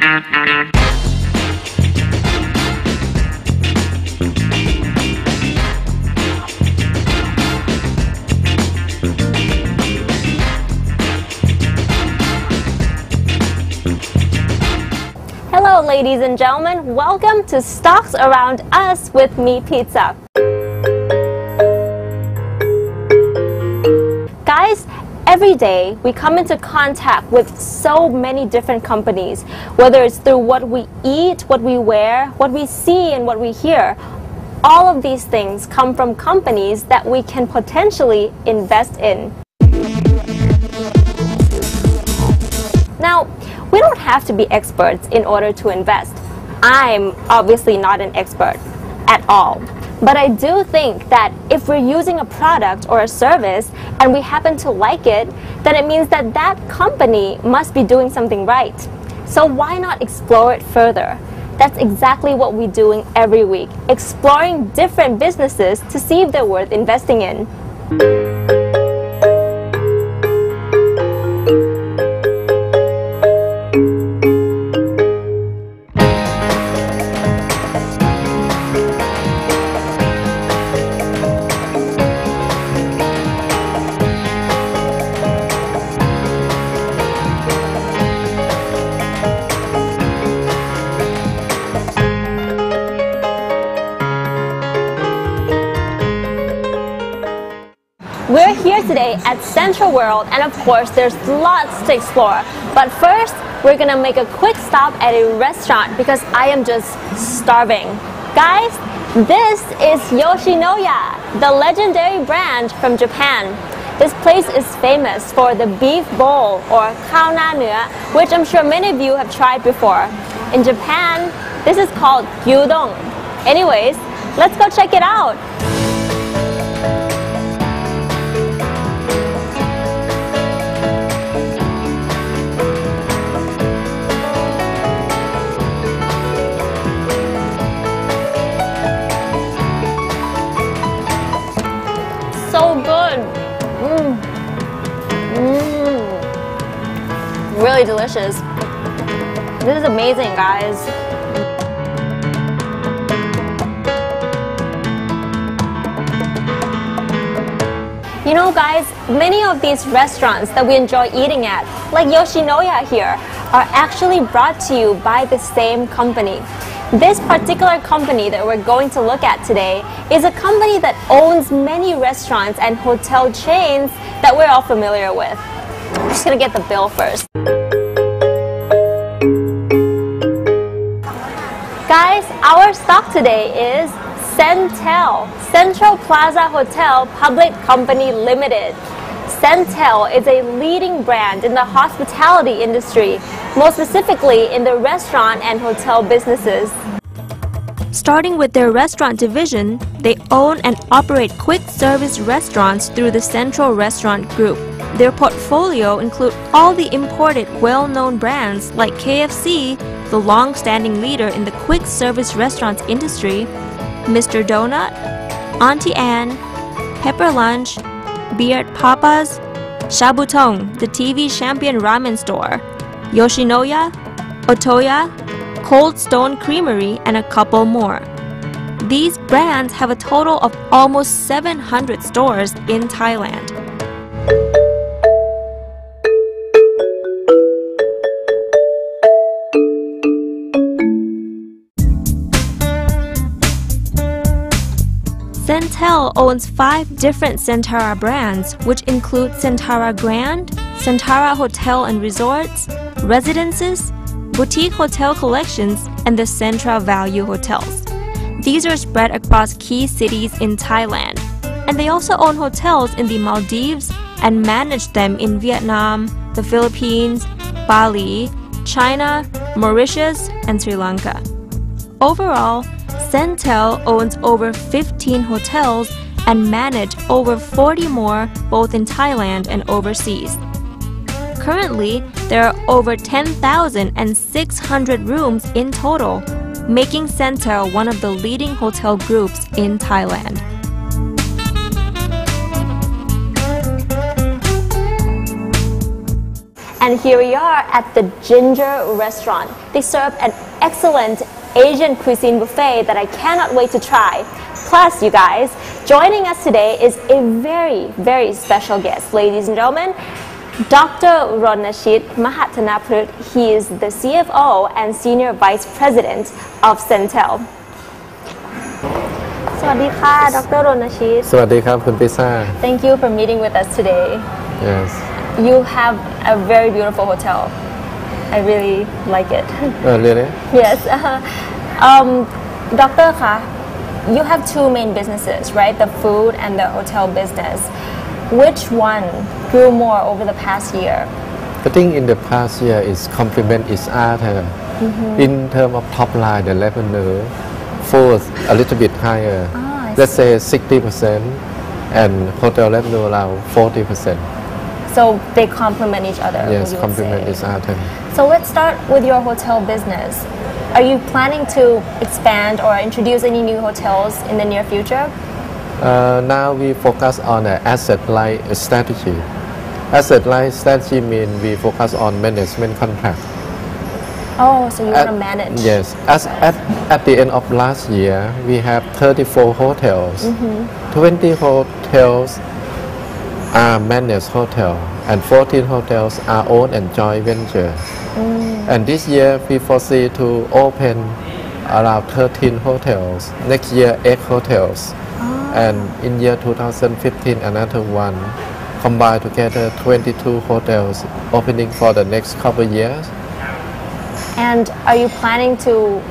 Hello ladies and gentlemen, welcome to Stocks Around Us with me, Pizza. Guys, every day we come into contact with so many different companies, whether it's through what we eat, what we wear, what we see, and what we hear. All of these things come from companies that we can potentially invest in. Now, we don't have to be experts in order to invest. I'm obviously not an expert at all. But I do think that if we're using a product or a service and we happen to like it, then it means that that company must be doing something right. So why not explore it further? That's exactly what we're doing every week, exploring different businesses to see if they're worth investing in. We're here today at Central World, and of course there's lots to explore. But first, we're gonna make a quick stop at a restaurant because I am just starving. Guys, this is Yoshinoya, the legendary brand from Japan. This place is famous for the beef bowl or kao na nua, which I'm sure many of you have tried before. In Japan, this is called gyudon. Anyways, let's go check it out. So good. Really delicious. This is amazing, guys. You know, guys, many of these restaurants that we enjoy eating at, like Yoshinoya here, are actually brought to you by the same company. This particular company that we're going to look at today is a company that owns many restaurants and hotel chains that we're all familiar with. I'm just gonna get the bill first. Guys, our stock today is Centel, Central Plaza Hotel Public Company Limited. Centel is a leading brand in the hospitality industry, most specifically in the restaurant and hotel businesses. Starting with their restaurant division, they own and operate quick service restaurants through the Central Restaurant Group. Their portfolio includes all the imported well-known brands like KFC, the long-standing leader in the quick service restaurants industry, Mr. Donut, Auntie Anne, Pepper Lunch, Beard Papa's, Shabutong, the TV champion ramen store, Yoshinoya, Otoya, Cold Stone Creamery, and a couple more. These brands have a total of almost 700 stores in Thailand. Centel owns 5 different Centara brands, which include Centara Grand, Centara Hotel and Resorts, Residences, Boutique Hotel Collections, and the Centra Value Hotels. These are spread across key cities in Thailand, and they also own hotels in the Maldives and manage them in Vietnam, the Philippines, Bali, China, Mauritius, and Sri Lanka. Overall, Centel owns over 15 hotels and manage over 40 more both in Thailand and overseas. Currently, there are over 10,600 rooms in total, making Centel one of the leading hotel groups in Thailand. And here we are at the Ginger restaurant. They serve an excellent Asian cuisine buffet that I cannot wait to try. Plus, you guys, joining us today is a very, very special guest. Ladies and gentlemen, Dr. Ronnachit Mahatanaprut. He is the CFO and Senior Vice President of Centel. สวัสดีค่ะ Dr. Ronnachit. สวัสดีครับคุณพิซซ่า Thank you for meeting with us today. Yes. You have a very beautiful hotel. I really like it. Really? Yes. Doctor, you have two main businesses, right? The food and the hotel business. Which one grew more over the past year? I think in the past year is complement each other. In terms of top line, the revenue falls a little bit higher. Let's say 60% and hotel revenue around 40%. So they complement each other. Yes, complement each other. So let's start with your hotel business. Are you planning to expand or introduce any new hotels in the near future? Now we focus on an asset-light strategy. Asset-light strategy means we focus on management contract. Oh, so you want to manage? Yes. At the end of last year, we have 34 hotels. 20 hotels are managed hotel and 14 hotels are owned and joint venture. And this year we foresee to open around 13 hotels. Next year 8 hotels. And in year 2015 another one. Combined together 22 hotels opening for the next couple of years. And are you planning to,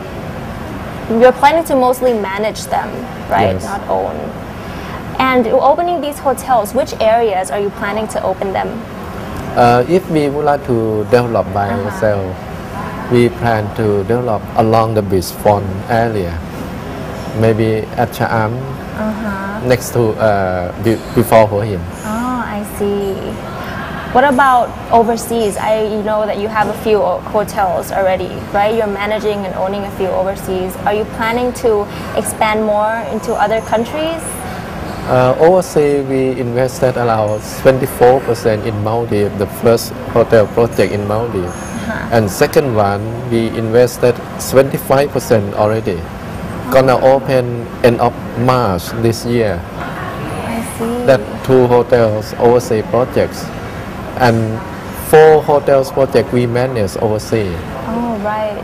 you're planning to mostly manage them, right? Yes. Not own. And opening these hotels, which areas are you planning to open them? If we would like to develop by ourselves, we plan to develop along the beachfront area. Maybe at Cha'am, next to, before Hua Hin. Oh, I see. What about overseas? I know that you have a few hotels already, right? You're managing and owning a few overseas. Are you planning to expand more into other countries? Overseas, we invested around 24% in Maldives, the first hotel project in Maldives. And second one, we invested 25% already. Gonna open end of March this year. I see. That 2 hotels overseas projects. And 4 hotels project we manage overseas. Oh, right.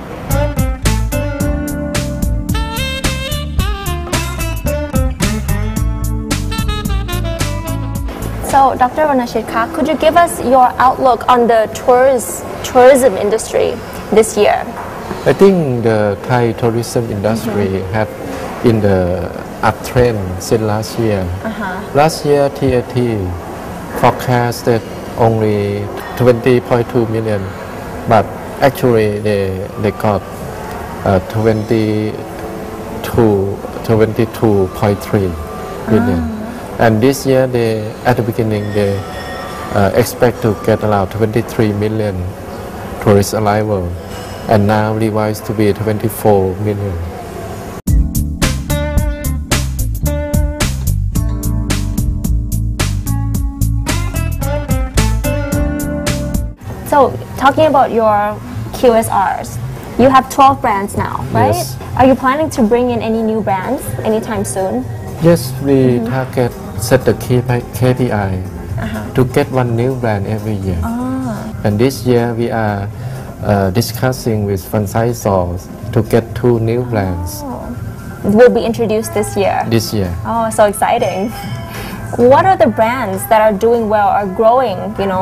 So, Dr. Ronnachit, could you give us your outlook on the tourism industry this year? I think the Thai tourism industry have in the uptrend since last year. Last year, TAT forecasted only 20.2 million, but actually they got 22.3 million. And this year, at the beginning, they expect to get around 23 million tourist arrival, and now revised to be 24 million. So, talking about your QSRs, you have 12 brands now, right? Yes. Are you planning to bring in any new brands anytime soon? Yes, we target set the KPI to get 1 new brand every year. And this year we are discussing with franchisors to get 2 new brands. Will be introduced this year. This year. Oh, so exciting. What are the brands that are doing well, are growing, pretty?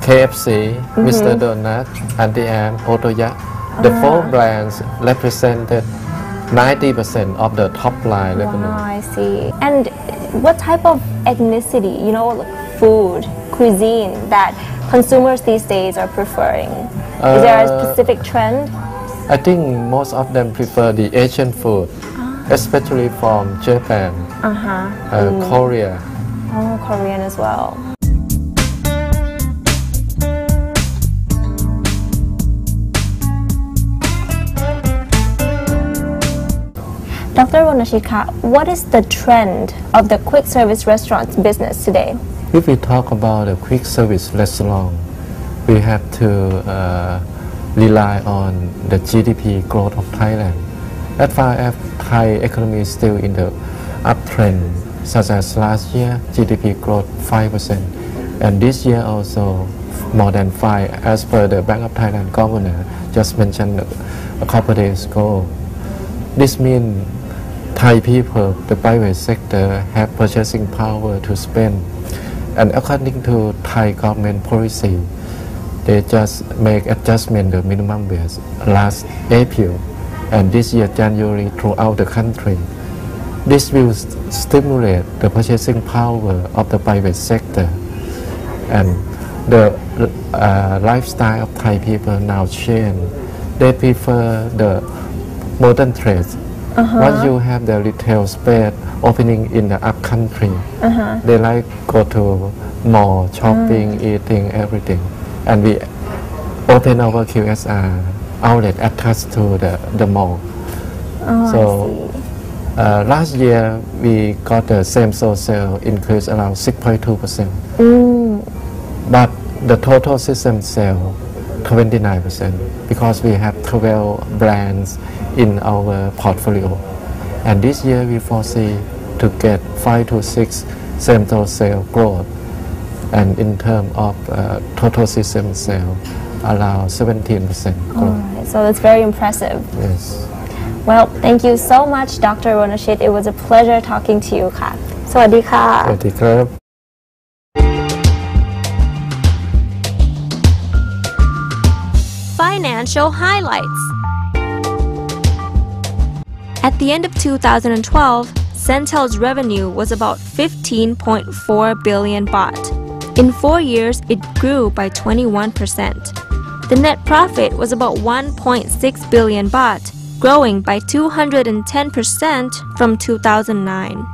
KFC, Mr. Donut, Auntie Anne, Otoya. The 4 brands represented 90% of the top line revenue. Wow, I see. And what type of ethnicity, food, cuisine that consumers these days are preferring? Is there a specific trend? I think most of them prefer the Asian food, especially from Japan, Korea. Oh, Korean as well. Dr. Ronnachit, what is the trend of the quick service restaurants business today? If we talk about a quick service restaurant, we have to rely on the GDP growth of Thailand. As far as Thai economy is still in the uptrend, such as last year GDP growth 5%, and this year also more than 5%, as per the Bank of Thailand governor just mentioned a couple days ago. This means Thai people, the private sector, have purchasing power to spend, and according to Thai government policy, they just make adjustment the minimum wage last April, and this year January throughout the country. This will stimulate the purchasing power of the private sector, and the lifestyle of Thai people now change. They prefer the modern trades. Once you have the retail space opening in the up country, they like go to mall, shopping, eating, everything. And we open our QSR outlet attached to the mall. Last year we got the same-store sales increase around 6.2%. But the total system sale 29%, because we have 12 brands in our portfolio. And this year we foresee to get 5 to 6 same-store sale growth. And in terms of total system sale, around 17% growth. Right, so that's very impressive. Yes. Well, thank you so much, Dr. Ronnachit. It was a pleasure talking to you ค่ะ สวัสดีค่ะ สวัสดีครับ Financial highlights. At the end of 2012, Centel's revenue was about 15.4 billion baht. In 4 years, it grew by 21%. The net profit was about 1.6 billion baht, growing by 210% from 2009.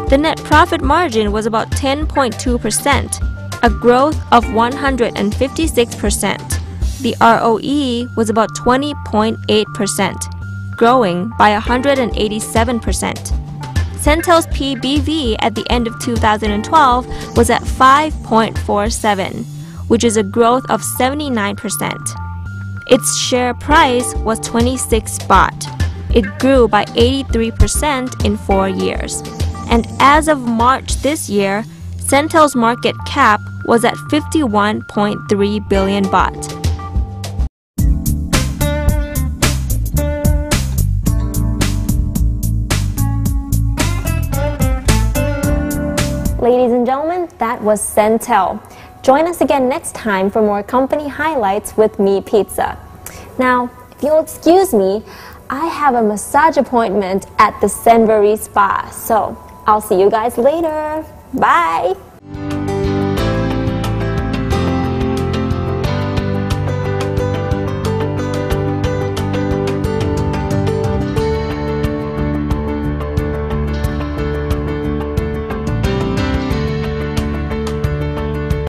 The net profit margin was about 10.2%, a growth of 156%. The ROE was about 20.8%, growing by 187%. Centel's PBV at the end of 2012 was at 5.47, which is a growth of 79%. Its share price was 26 baht. It grew by 83% in 4 years. And as of March this year, Centel's market cap was at 51.3 billion baht. Ladies and gentlemen, that was Centel. Join us again next time for more company highlights with me, Pizza. Now, if you'll excuse me, I have a massage appointment at the Senbury Spa, so I'll see you guys later. Bye!